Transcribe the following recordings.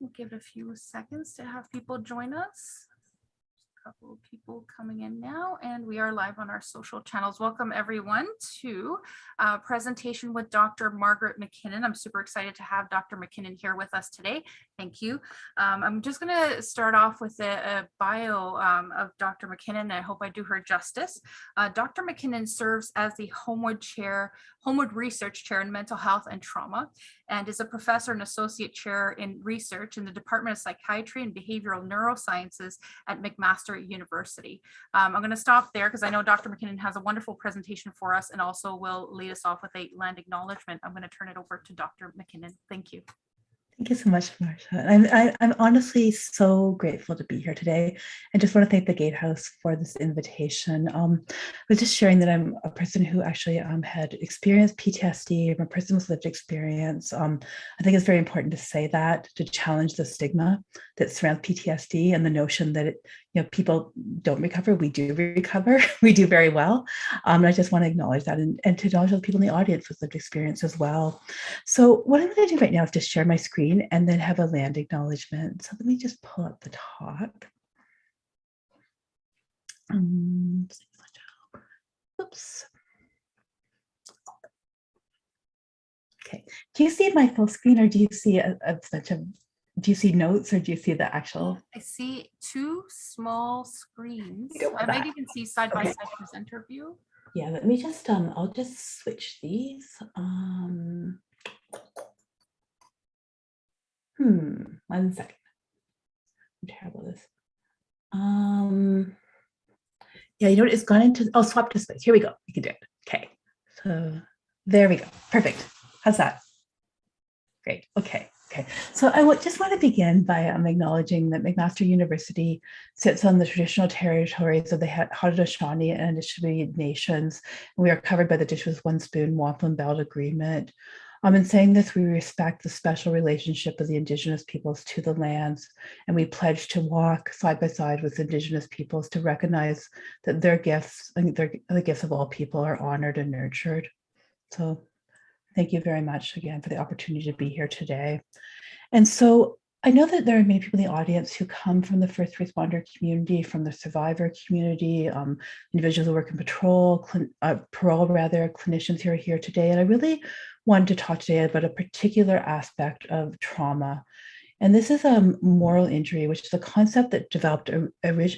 We'll give it a few seconds to have people join us. A couple of people coming in now, and we are live on our social channels. Welcome everyone to a presentation with Dr. Margaret McKinnon. I'm super excited to have Dr. McKinnon here with us today. Thank you. I'm just going to start off with a bio of Dr. McKinnon. I hope I do her justice. Dr. McKinnon serves as the Homewood Research Chair in Mental Health and Trauma, and is a professor and associate chair in research in the Department of Psychiatry and Behavioural Neurosciences at McMaster University. I'm going to stop there because I know Dr. McKinnon has a wonderful presentation for us and also will lead us off with a land acknowledgement. I'm going to turn it over to Dr. McKinnon. Thank you. Thank you so much, Marsha. I'm honestly so grateful to be here today. I just want to thank the Gatehouse for this invitation. I was just sharing that I'm a person who actually had experienced PTSD. I'm a person with lived experience. I think it's very important to say that, to challenge the stigma that surrounds PTSD and the notion that people don't recover. We do recover. We do very well. And I just want to acknowledge that and to acknowledge the people in the audience with lived experience as well. So what I'm going to do right now is just share my screen and then have a land acknowledgement. So let me just pull up the talk. Oops. Okay. Do you see my full screen, or do you see a bunch of? Do you see notes, or do you see the actual? I see two small screens. I might even see side-by-side presenter view. Yeah, let me just, I'll just switch these. One second. I'm terrible at this. Yeah, you know what? It's gone into, I'll swap to space. Here we go. We can do it. Okay. So there we go. Perfect. How's that? Great. Okay. Okay, so I just want to begin by acknowledging that McMaster University sits on the traditional territories of the Haudenosaunee and Anishinaabe nations, and we are covered by the Dish with One Spoon Wampum Belt Agreement. In saying this, we respect the special relationship of the Indigenous peoples to the lands, and we pledge to walk side by side with Indigenous peoples to recognize that their gifts, and the gifts of all people, are honored and nurtured. So thank you very much again for the opportunity to be here today. And so I know that there are many people in the audience who come from the first responder community, from the survivor community, individuals who work in parole, clinicians who are here today. And I really wanted to talk today about a particular aspect of trauma. And this is moral injury, which is a concept that developed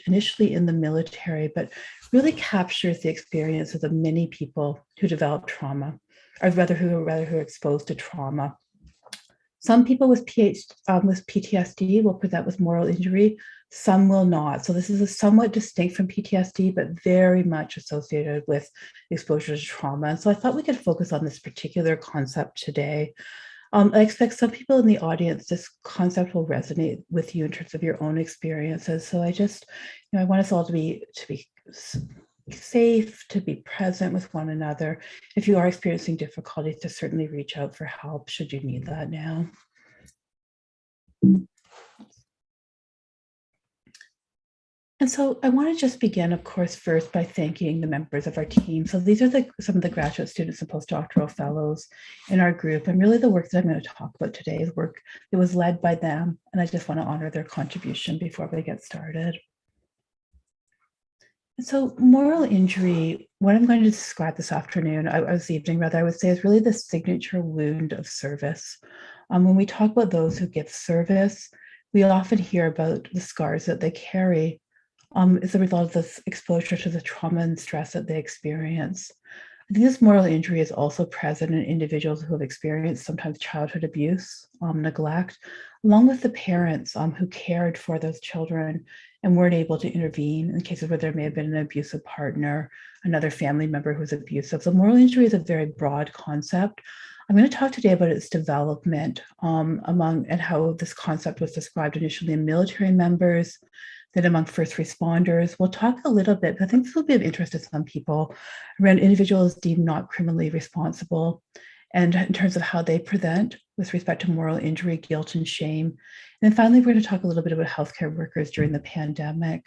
initially in the military, but really captures the experiences of many people who develop trauma, or rather who are exposed to trauma. Some people with PTSD will present with moral injury, some will not. So this is somewhat distinct from PTSD, but very much associated with exposure to trauma. And so I thought we could focus on this particular concept today. I expect some people in the audience, this concept will resonate with you in terms of your own experiences. So I just, I want us all to be safe, to be present with one another. If you are experiencing difficulties, to certainly reach out for help should you need that now. And so I want to just begin, of course, first by thanking the members of our team. So these are some of the graduate students and postdoctoral fellows in our group. And really the work that I'm going to talk about today is work that was led by them. And I just want to honor their contribution before we get started. So moral injury, what I'm going to describe this afternoon, this evening rather, I would say is really the signature wound of service. When we talk about those who give service, we often hear about the scars that they carry as a result of this exposure to the trauma and stress that they experience. I think this moral injury is also present in individuals who have experienced sometimes childhood abuse, neglect, along with the parents who cared for those children and weren't able to intervene in cases where there may have been an abusive partner, another family member who was abusive. So moral injury is a very broad concept. I'm going to talk today about its development and how this concept was described initially in military members, then among first responders. We'll talk a little bit, I think this will be of interest to some people, around individuals deemed not criminally responsible, and in terms of how they present with respect to moral injury, guilt, and shame. And then finally, we're going to talk a little bit about healthcare workers during the pandemic.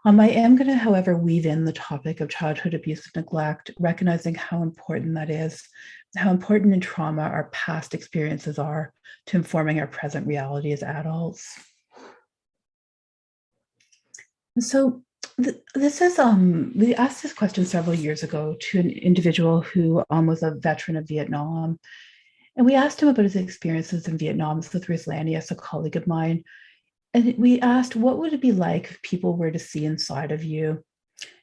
I am going to, however, weave in the topic of childhood abuse and neglect, recognizing how important that is, how important in trauma our past experiences are to informing our present reality as adults. And so this is, we asked this question several years ago to an individual who was a veteran of Vietnam. And we asked him about his experiences in Vietnam. This was Ruth Lanius, a colleague of mine. And we asked, what would it be like if people were to see inside of you?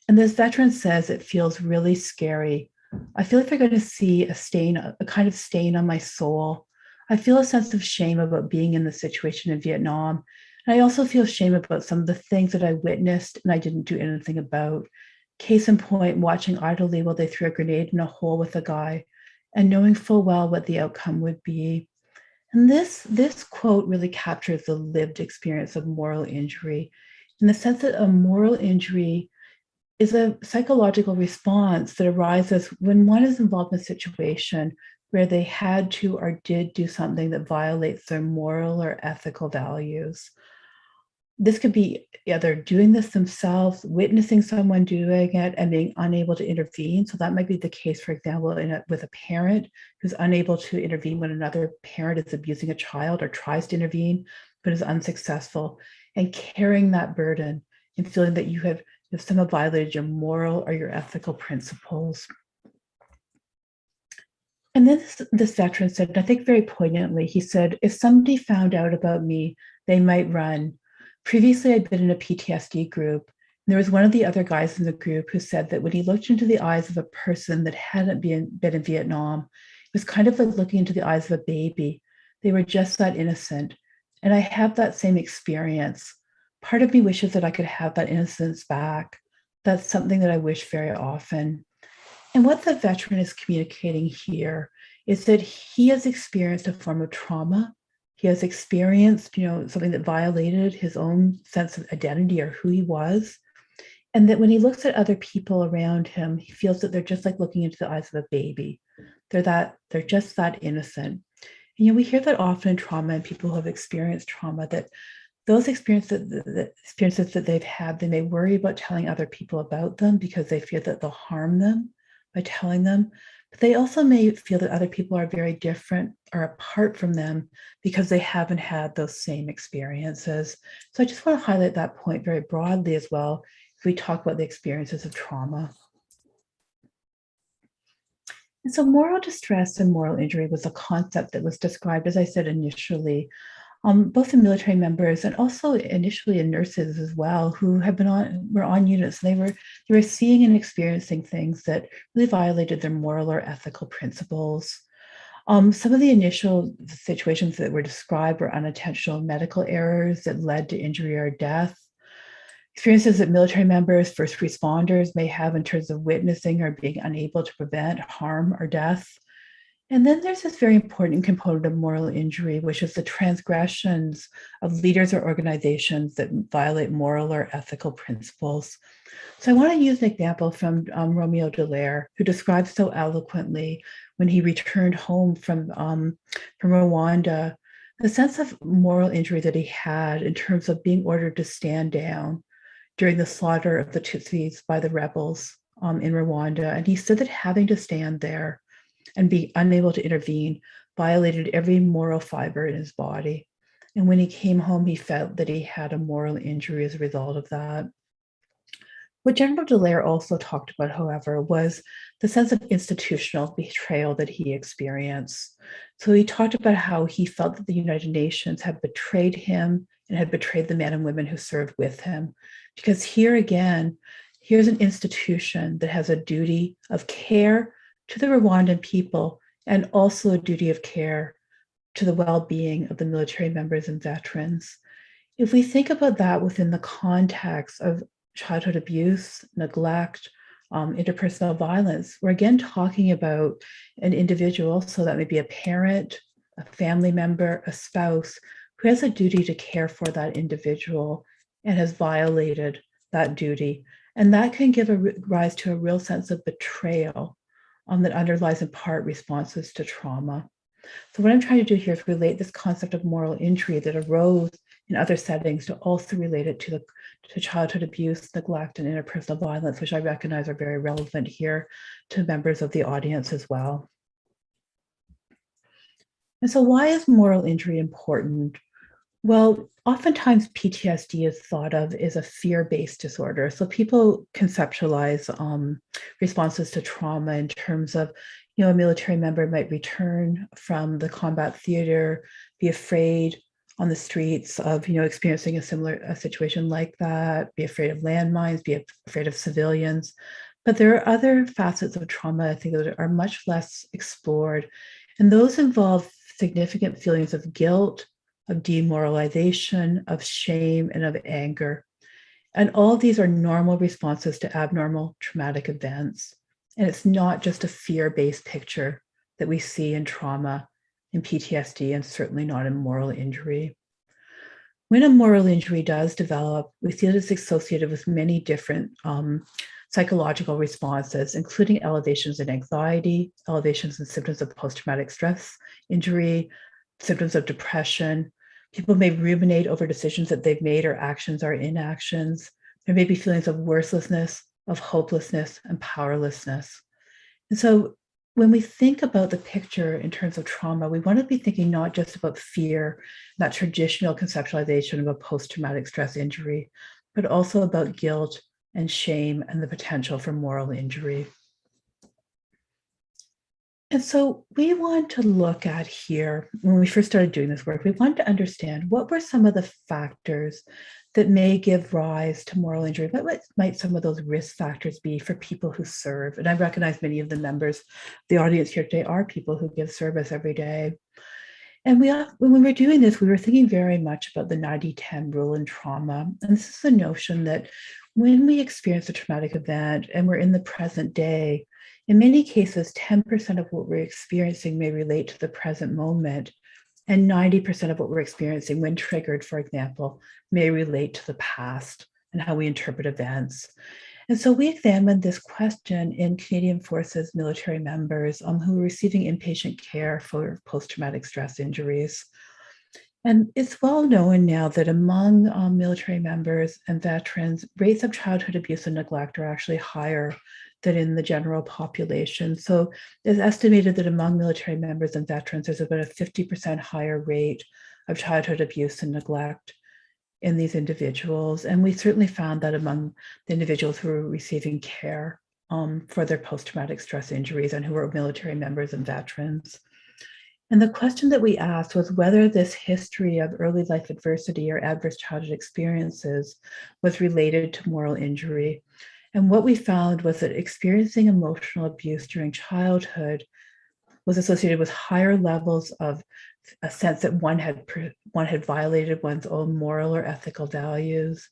And this veteran says, it feels really scary. I feel like they're going to see a stain, a kind of stain on my soul. I feel a sense of shame about being in the situation in Vietnam. And I also feel shame about some of the things that I witnessed and I didn't do anything about. Case in point, watching idly while they threw a grenade in a hole with a guy and knowing full well what the outcome would be. And this quote really captures the lived experience of moral injury in the sense that a moral injury is a psychological response that arises when one is involved in a situation where they had to or did do something that violates their moral or ethical values. This could be either doing this themselves, witnessing someone doing it and being unable to intervene. So that might be the case, for example, with a parent who's unable to intervene when another parent is abusing a child or tries to intervene, but is unsuccessful, and carrying that burden and feeling that you have somehow violated your moral or your ethical principles. And then this veteran said, and I think very poignantly, he said, if somebody found out about me, they might run. Previously, I'd been in a PTSD group. And there was one of the other guys in the group who said that when he looked into the eyes of a person that hadn't been in Vietnam, it was kind of like looking into the eyes of a baby. They were just that innocent. And I have that same experience. Part of me wishes that I could have that innocence back. That's something that I wish very often. And what the veteran is communicating here is that he has experienced a form of trauma. He has experienced, something that violated his own sense of identity or who he was. And that when he looks at other people around him, he feels that they're just like looking into the eyes of a baby. They're just that innocent. And, we hear that often in trauma and people who have experienced trauma, that those experiences that they've had, they may worry about telling other people about them because they fear that they'll harm them by telling them. But they also may feel that other people are very different or apart from them because they haven't had those same experiences. So I just want to highlight that point very broadly as well as we talk about the experiences of trauma. And so moral distress and moral injury was a concept that was described, as I said initially, both in military members and also initially in nurses as well, who were on units. They were seeing and experiencing things that really violated their moral or ethical principles. Some of the initial situations that were described were unintentional medical errors that led to injury or death. Experiences that military members, first responders may have in terms of witnessing or being unable to prevent harm or death. And then there's this very important component of moral injury, which is the transgressions of leaders or organizations that violate moral or ethical principles. So I want to use an example from Romeo Dallaire, who describes so eloquently when he returned home from Rwanda, the sense of moral injury that he had in terms of being ordered to stand down during the slaughter of the Tutsis by the rebels in Rwanda. And he said that having to stand there and be unable to intervene violated every moral fiber in his body. And when he came home, he felt that he had a moral injury as a result of that. What General Dallaire also talked about, however, was the sense of institutional betrayal that he experienced. So he talked about how he felt that the United Nations had betrayed him and had betrayed the men and women who served with him. Because here again, here's an institution that has a duty of care to the Rwandan people and also a duty of care to the well-being of the military members and veterans. If we think about that within the context of childhood abuse, neglect, interpersonal violence, we're again talking about an individual, so that may be a parent, a family member, a spouse, who has a duty to care for that individual and has violated that duty. And that can give rise to a real sense of betrayal that underlies in part responses to trauma. So what I'm trying to do here is relate this concept of moral injury that arose in other settings to also relate it to childhood abuse, neglect, and interpersonal violence, which I recognize are very relevant here to members of the audience as well. And so why is moral injury important? Well, oftentimes PTSD is thought of as a fear-based disorder. So people conceptualize responses to trauma in terms of, a military member might return from the combat theater, be afraid on the streets of, experiencing a situation like that, be afraid of landmines, be afraid of civilians. But there are other facets of trauma, I think, that are much less explored. And those involve significant feelings of guilt, of demoralization, of shame, and of anger. And all of these are normal responses to abnormal traumatic events. And it's not just a fear-based picture that we see in trauma, in PTSD, and certainly not in moral injury. When a moral injury does develop, we see that it's associated with many different psychological responses, including elevations in anxiety, elevations in symptoms of post-traumatic stress injury, symptoms of depression. People may ruminate over decisions that they've made or actions or inactions. There may be feelings of worthlessness, of hopelessness, and powerlessness. And so when we think about the picture in terms of trauma, we want to be thinking not just about fear, that traditional conceptualization of a post-traumatic stress injury, but also about guilt and shame and the potential for moral injury. And so we want to look at here, when we first started doing this work, we wanted to understand what were some of the factors that may give rise to moral injury. What might some of those risk factors be for people who serve? And I recognize many of the members, the audience here today are people who give service every day. And when we were doing this, we were thinking very much about the 90-10 rule in trauma. And this is the notion that when we experience a traumatic event and we're in the present day, in many cases, 10% of what we're experiencing may relate to the present moment, and 90% of what we're experiencing when triggered, for example, may relate to the past and how we interpret events. And so we examined this question in Canadian Forces military members who were receiving inpatient care for post-traumatic stress injuries. And it's well known now that among military members and veterans, rates of childhood abuse and neglect are actually higher than in the general population. So it's estimated that among military members and veterans, there's about a 50% higher rate of childhood abuse and neglect in these individuals. And we certainly found that among the individuals who were receiving care for their post-traumatic stress injuries and who were military members and veterans. And the question that we asked was whether this history of early life adversity or adverse childhood experiences was related to moral injury. And what we found was that experiencing emotional abuse during childhood was associated with higher levels of a sense that one had violated one's own moral or ethical values,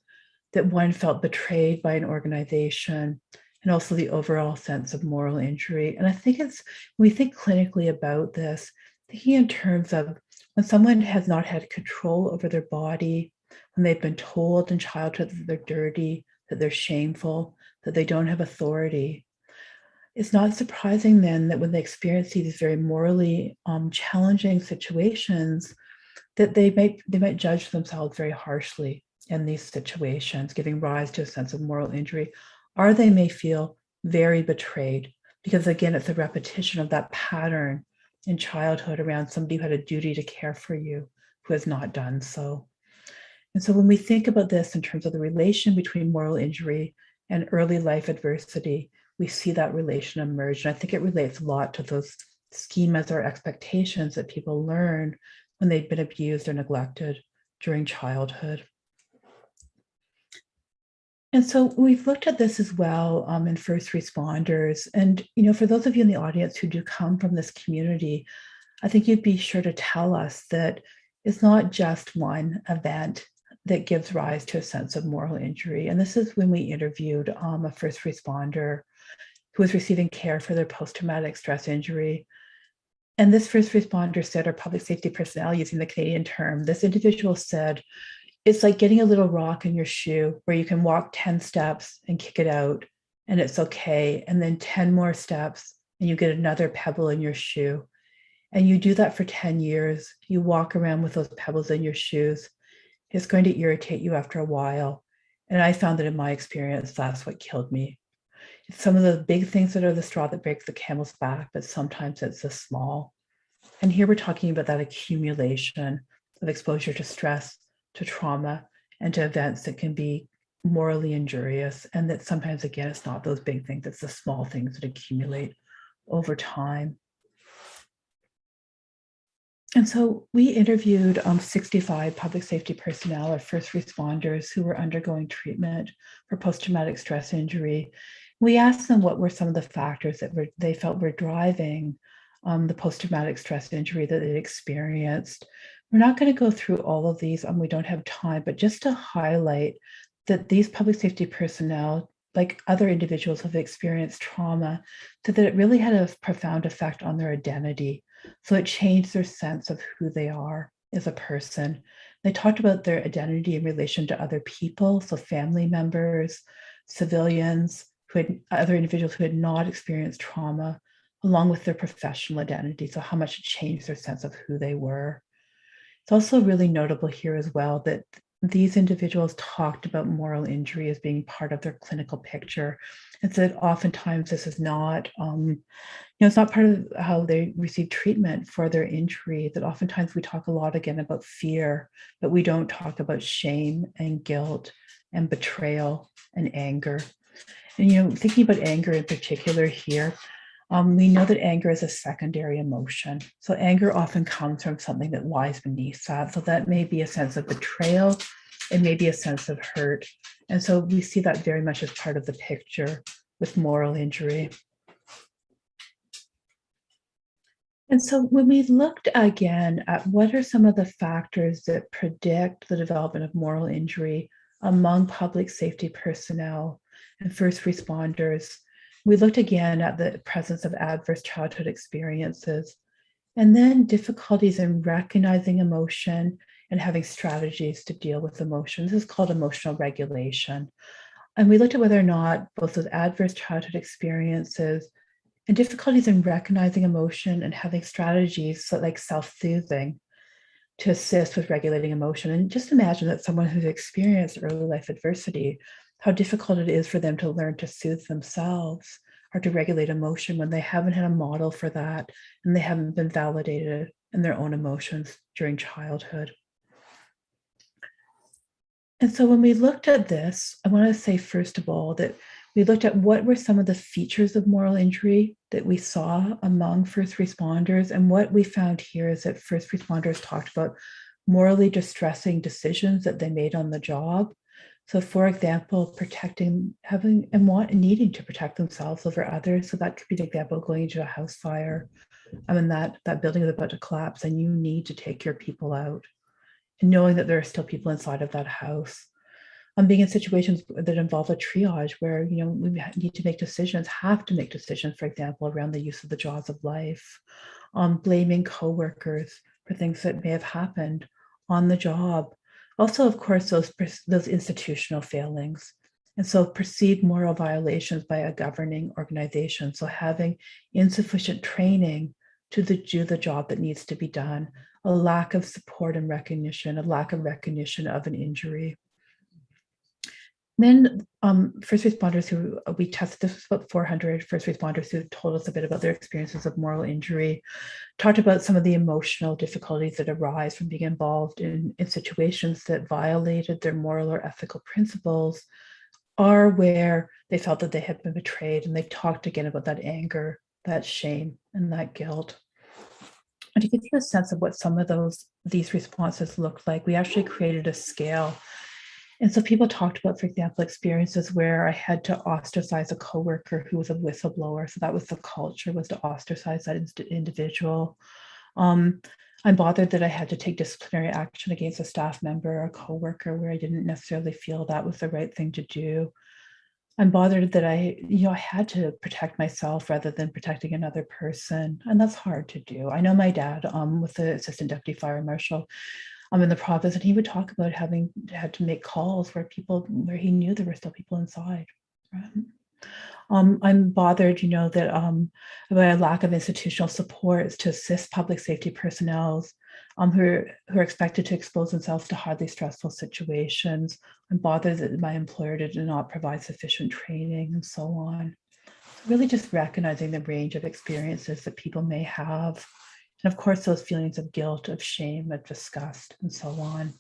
that one felt betrayed by an organization, and also the overall sense of moral injury. And I think when we think clinically about this, thinking in terms of when someone has not had control over their body, when they've been told in childhood that they're dirty, that they're shameful, that they don't have authority, it's not surprising then that when they experience these very morally challenging situations, that they might judge themselves very harshly in these situations, giving rise to a sense of moral injury, or they may feel very betrayed because, again, it's a repetition of that pattern in childhood around somebody who had a duty to care for you who has not done so. And so when we think about this in terms of the relation between moral injury and early life adversity, we see that relation emerge. And I think it relates a lot to those schemas or expectations that people learn when they've been abused or neglected during childhood. And so we've looked at this as well in first responders. And, for those of you in the audience who do come from this community, I think you'd be sure to tell us that it's not just one event that gives rise to a sense of moral injury. And this is when we interviewed a first responder who was receiving care for their post-traumatic stress injury. And this first responder said, or public safety personnel using the Canadian term, this individual said, it's like getting a little rock in your shoe where you can walk 10 steps and kick it out and it's okay. And then 10 more steps and you get another pebble in your shoe. And you do that for 10 years. You walk around with those pebbles in your shoes. It's going to irritate you after a while. And I found that in my experience, that's what killed me. It's some of the big things that are the straw that breaks the camel's back, but sometimes it's the small. And here we're talking about that accumulation of exposure to stress, to trauma, and to events that can be morally injurious. And that sometimes, again, it's not those big things, it's the small things that accumulate over time. And so we interviewed 65 public safety personnel or first responders who were undergoing treatment for post-traumatic stress injury. We asked them what were some of the factors that they felt were driving the post-traumatic stress injury that they experienced. We're not going to go through all of these, we don't have time, but just to highlight that these public safety personnel, like other individuals who have experienced trauma, that it really had a profound effect on their identity. So it changed their sense of who they are as a person. They talked about their identity in relation to other people, so family members, civilians, other individuals who had not experienced trauma, along with their professional identity, so how much it changed their sense of who they were. It's also really notable here as well that these individuals talked about moral injury as being part of their clinical picture. And so that oftentimes this is not, it's not part of how they receive treatment for their injury, that oftentimes we talk a lot again about fear, but we don't talk about shame and guilt and betrayal and anger. And, thinking about anger in particular here, we know that anger is a secondary emotion. So anger often comes from something that lies beneath that. So that may be a sense of betrayal. It may be a sense of hurt. And so we see that very much as part of the picture with moral injury. And so when we looked again at what are some of the factors that predict the development of moral injury among public safety personnel and first responders, we looked again at the presence of adverse childhood experiences, and then difficulties in recognizing emotion and having strategies to deal with emotion. This is called emotional regulation. And we looked at whether or not both those adverse childhood experiences and difficulties in recognizing emotion and having strategies like self-soothing to assist with regulating emotion. And just imagine that someone who's experienced early life adversity, how difficult it is for them to learn to soothe themselves or to regulate emotion when they haven't had a model for that and they haven't been validated in their own emotions during childhood. And so when we looked at this, I want to say, first of all, that we looked at what were some of the features of moral injury that we saw among first responders. And what we found here is that first responders talked about morally distressing decisions that they made on the job. So for example, needing to protect themselves over others. So that could be an example of going into a house fire. That building is about to collapse and you need to take your people out. And knowing that there are still people inside of that house. Being in situations that involve a triage where, we need to make decisions, have to make decisions, for example, around the use of the jaws of life, blaming coworkers for things that may have happened on the job. Also, of course, those institutional failings. And so perceived moral violations by a governing organization. So having insufficient training to do the job that needs to be done, a lack of support and recognition, a lack of recognition of an injury. Then first responders who we tested, this was about 400 first responders who told us a bit about their experiences of moral injury, talked about some of the emotional difficulties that arise from being involved in situations that violated their moral or ethical principles, or where they felt that they had been betrayed. And they talked again about that anger, that shame, and that guilt. And to give you a sense of what some of these responses looked like, we actually created a scale. And so people talked about, for example, experiences where I had to ostracize a coworker who was a whistleblower. So that was the culture, was to ostracize that individual. I'm bothered that I had to take disciplinary action against a staff member or a coworker where I didn't necessarily feel that was the right thing to do. I'm bothered that I had to protect myself rather than protecting another person. And that's hard to do. I know my dad was the assistant deputy fire marshal in the province, and he would talk about had to make calls where he knew there were still people inside. Right? I'm bothered, that about a lack of institutional supports to assist public safety personnel who are expected to expose themselves to highly stressful situations. I'm bothered that my employer did not provide sufficient training and so on. Really just recognizing the range of experiences that people may have. And of course, those feelings of guilt, of shame, of disgust, and so on.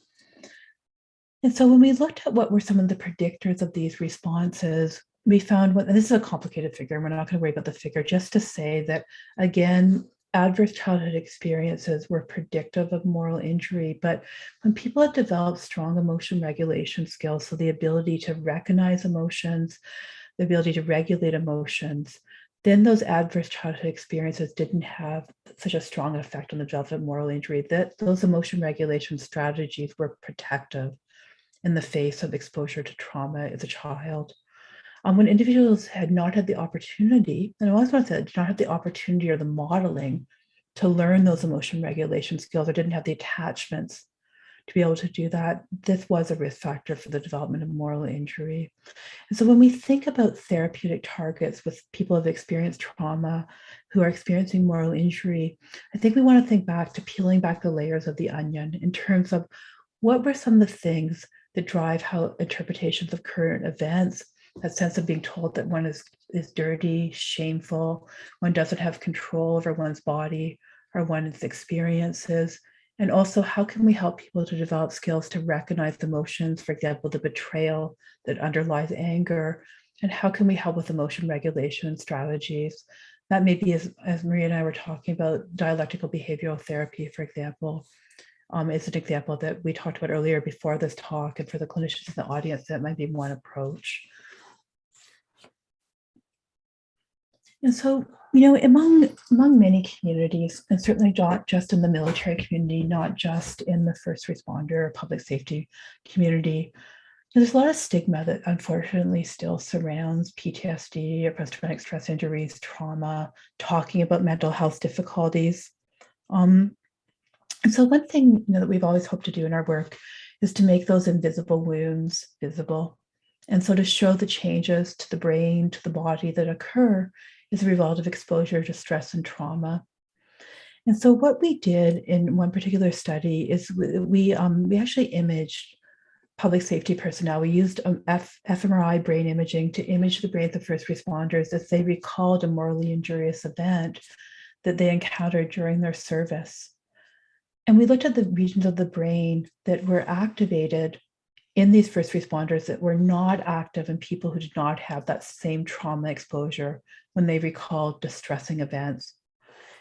And so when we looked at what were some of the predictors of these responses, we found and this is a complicated figure, we're not going to worry about the figure, just to say that, again, adverse childhood experiences were predictive of moral injury. But when people had developed strong emotion regulation skills, so the ability to recognize emotions, the ability to regulate emotions, then those adverse childhood experiences didn't have such a strong effect on the development of moral injury, that those emotion regulation strategies were protective in the face of exposure to trauma as a child. When individuals had not had the opportunity, and I always want to say, did not have the opportunity or the modeling to learn those emotion regulation skills, or didn't have the attachments to be able to do that, this was a risk factor for the development of moral injury. And so when we think about therapeutic targets with people who have experienced trauma, who are experiencing moral injury, I think we want to think back to peeling back the layers of the onion in terms of what were some of the things that drive how interpretations of current events, that sense of being told that one is dirty, shameful, one doesn't have control over one's body or one's experiences. And also, how can we help people to develop skills to recognize emotions, for example, the betrayal that underlies anger, and how can we help with emotion regulation strategies? That may be, as Maria and I were talking about, dialectical behavioral therapy, for example, is an example that we talked about earlier before this talk, and for the clinicians in the audience, that might be one approach. And so, among many communities, and certainly not just in the military community, not just in the first responder or public safety community, there's a lot of stigma that unfortunately still surrounds PTSD or post-traumatic stress injuries, trauma, talking about mental health difficulties. And so one thing that we've always hoped to do in our work is to make those invisible wounds visible. And so to show the changes to the brain, to the body that occur as a result of exposure to stress and trauma. And so what we did in one particular study is we actually imaged public safety personnel. We used fMRI brain imaging to image the brains of first responders as they recalled a morally injurious event that they encountered during their service. And we looked at the regions of the brain that were activated in these first responders that were not active in people who did not have that same trauma exposure when they recalled distressing events.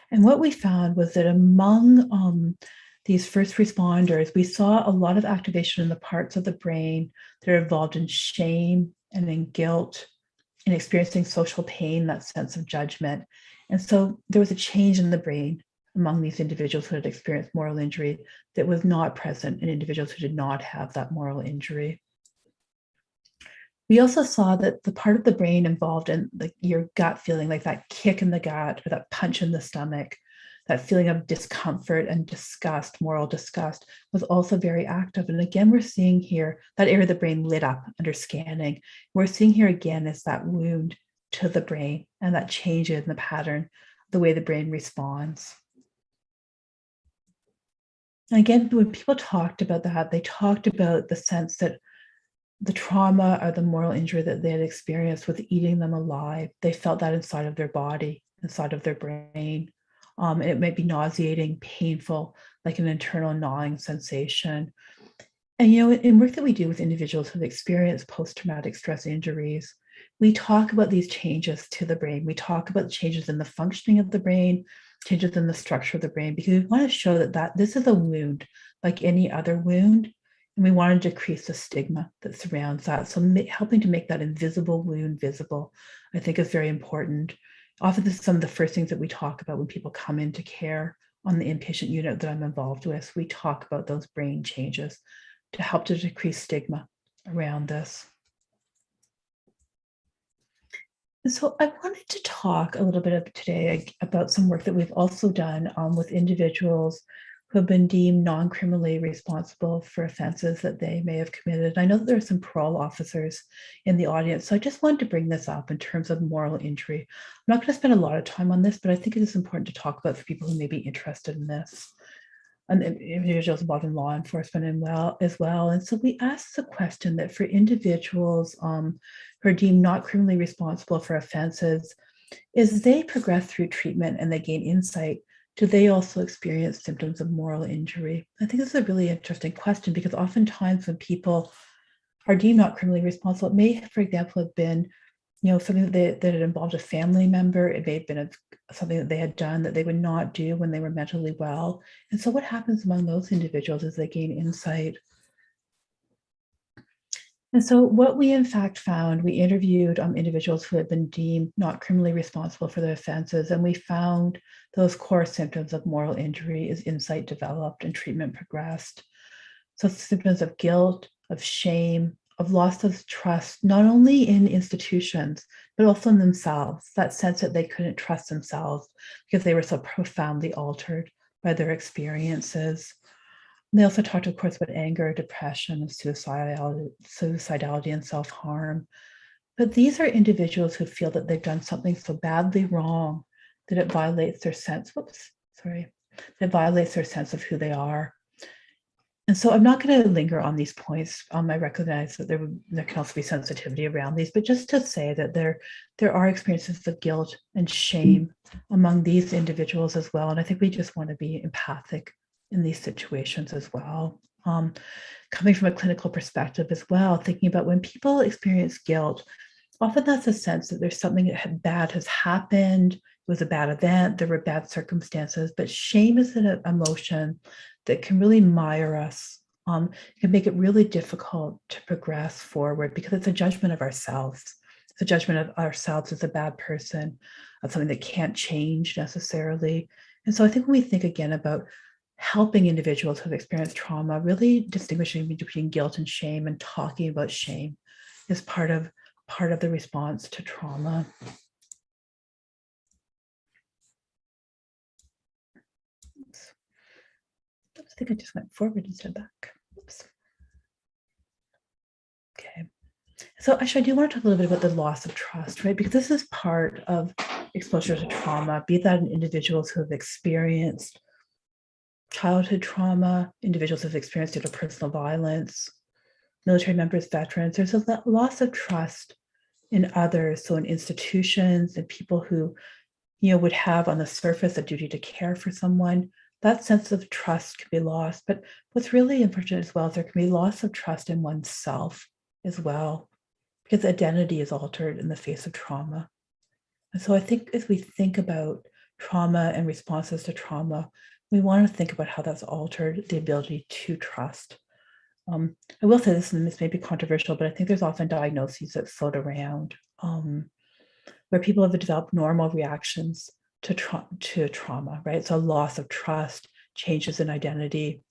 And what we found was that among these first responders, we saw a lot of activation in the parts of the brain that are involved in shame and in guilt and experiencing social pain, that sense of judgment. And so there was a change in the brain among these individuals who had experienced moral injury that was not present in individuals who did not have that moral injury. We also saw that the part of the brain involved in your gut feeling, like that kick in the gut or that punch in the stomach, that feeling of discomfort and disgust, moral disgust, was also very active. And again, we're seeing here that area of the brain lit up under scanning. We're seeing here again is that wound to the brain and that change in the pattern, the way the brain responds. And again, when people talked about that, they talked about the sense that the trauma or the moral injury that they had experienced was eating them alive. They felt that inside of their body, inside of their brain. And it might be nauseating, painful, like an internal gnawing sensation. And, in work that we do with individuals who have experienced post-traumatic stress injuries, we talk about these changes to the brain. We talk about changes in the functioning of the brain, changes in the structure of the brain, because we want to show that this is a wound like any other wound, and we want to decrease the stigma that surrounds that. So helping to make that invisible wound visible, I think, is very important. Often this is some of the first things that we talk about when people come into care on the inpatient unit that I'm involved with. We talk about those brain changes to help to decrease stigma around this. And so I wanted to talk a little bit today about some work that we've also done with individuals who have been deemed non-criminally responsible for offenses that they may have committed. I know that there are some parole officers in the audience, so I just wanted to bring this up in terms of moral injury. I'm not going to spend a lot of time on this, but I think it is important to talk about for people who may be interested in this, and individuals involved in law enforcement as well. And so we asked the question that for individuals who are deemed not criminally responsible for offenses, as they progress through treatment and they gain insight, do they also experience symptoms of moral injury? I think this is a really interesting question, because oftentimes when people are deemed not criminally responsible, it may, for example, have been, something that had involved a family member. It may have been something that they had done that they would not do when they were mentally well. And so what happens among those individuals as they gain insight? And so what we in fact found, we interviewed individuals who had been deemed not criminally responsible for their offenses, and we found those core symptoms of moral injury as insight developed and treatment progressed. So symptoms of guilt, of shame, of loss of trust, not only in institutions, but also in themselves, that sense that they couldn't trust themselves because they were so profoundly altered by their experiences. And they also talked, of course, about anger, depression, and suicidality and self-harm. But these are individuals who feel that they've done something so badly wrong that it violates their sense, that violates their sense of who they are. And so I'm not going to linger on these points. I recognize that there can also be sensitivity around these, but just to say that there are experiences of guilt and shame among these individuals as well. And I think we just want to be empathic in these situations as well. Coming from a clinical perspective as well, thinking about when people experience guilt, often that's a sense that there's something bad has happened. It was a bad event, there were bad circumstances, but shame is an emotion that can really mire us. It can make it really difficult to progress forward because it's a judgment of ourselves. It's a judgment of ourselves as a bad person, of something that can't change necessarily. And so I think when we think again about helping individuals who have experienced trauma, really distinguishing between guilt and shame and talking about shame is part of the response to trauma. Oops. I think I just went forward instead of back. Oops. Okay. So actually, I do want to talk a little bit about the loss of trust, right? Because this is part of exposure to trauma, be that in individuals who have experienced childhood trauma, individuals who have experienced interpersonal violence, military members, veterans. There's a loss of trust in others, so in institutions and people who, would have on the surface a duty to care for someone. That sense of trust can be lost. But what's really important as well is there can be loss of trust in oneself as well, because identity is altered in the face of trauma. And so I think as we think about trauma and responses to trauma, we want to think about how that's altered the ability to trust. I will say this, and this may be controversial, but I think there's often diagnoses that float around where people have developed normal reactions to trauma, right? So loss of trust, changes in identity.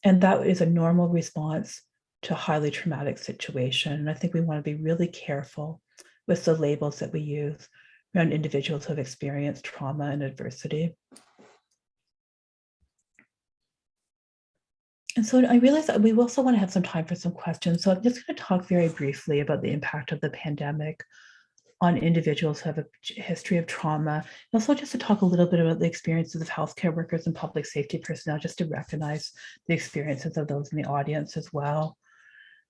And that is a normal response to a highly traumatic situation. And I think we want to be really careful with the labels that we use around individuals who have experienced trauma and adversity. And so I realize that we also want to have some time for some questions. So I'm just going to talk very briefly about the impact of the pandemic on individuals who have a history of trauma. And also just to talk a little bit about the experiences of healthcare workers and public safety personnel, just to recognize the experiences of those in the audience as well.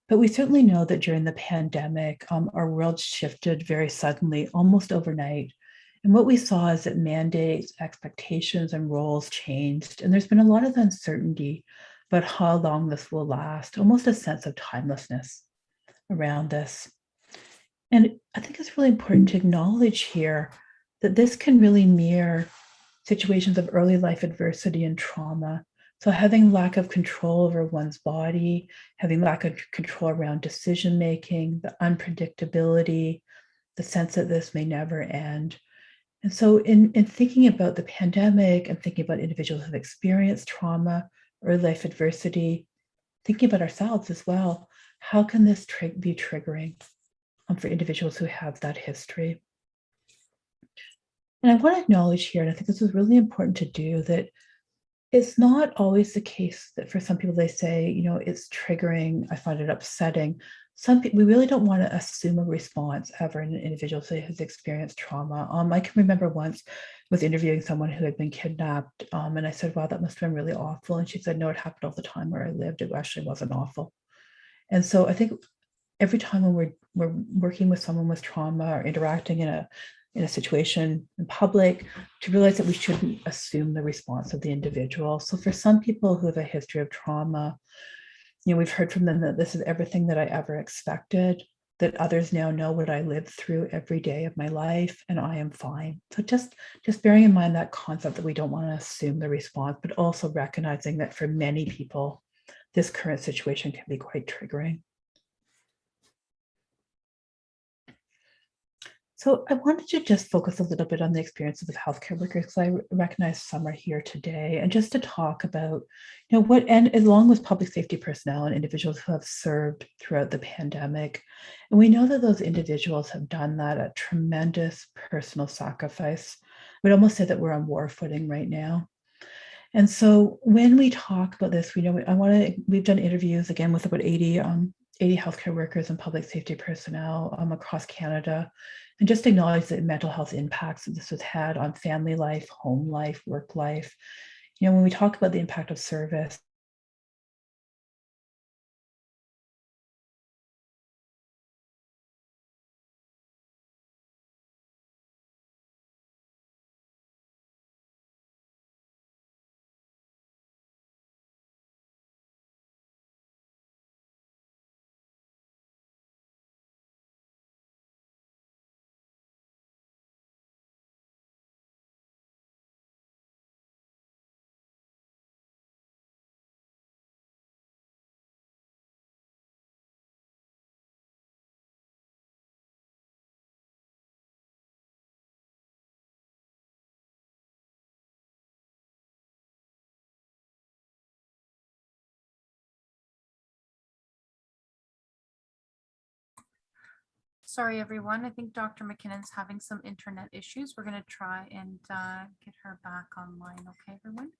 But we certainly know that during the pandemic, our world shifted very suddenly, almost overnight. And what we saw is that mandates, expectations, and roles changed. And there's been a lot of uncertainty about how long this will last, almost a sense of timelessness around this. And I think it's really important to acknowledge here that this can really mirror situations of early life adversity and trauma. So having lack of control over one's body, having lack of control around decision-making, the unpredictability, the sense that this may never end. And so in thinking about the pandemic and thinking about individuals who have experienced trauma, early life adversity, thinking about ourselves as well, how can this be triggering for individuals who have that history? And I want to acknowledge here, and I think this is really important to do, that it's not always the case that for some people they say, you know, it's triggering, I find it upsetting. Some people, we really don't want to assume a response ever in an individual say who's experienced trauma. I can remember once was interviewing someone who had been kidnapped, and I said, wow, that must have been really awful. And she said, no, it happened all the time where I lived. It actually wasn't awful. And so I think every time when we're working with someone with trauma or interacting in a situation in public, to realize that we shouldn't assume the response of the individual. So for some people who have a history of trauma, you know, we've heard from them that this is everything that I ever expected, that others now know what I lived through every day of my life and I am fine. So just bearing in mind that concept that we don't want to assume the response, but also recognizing that for many people, this current situation can be quite triggering. So I wanted to just focus a little bit on the experiences of healthcare workers because I recognize some are here today, and just to talk about, you know, what, and along with public safety personnel and individuals who have served throughout the pandemic. And we know that those individuals have done that at tremendous personal sacrifice. We'd almost say that we're on war footing right now. And so when we talk about this, we know we've done interviews again with about 80 healthcare workers and public safety personnel across Canada, and just acknowledge the mental health impacts that this has had on family life, home life, work life. You know, when we talk about the impact of service, Sorry, everyone. I think Dr. McKinnon's having some internet issues. We're going to try and get her back online. Okay, everyone.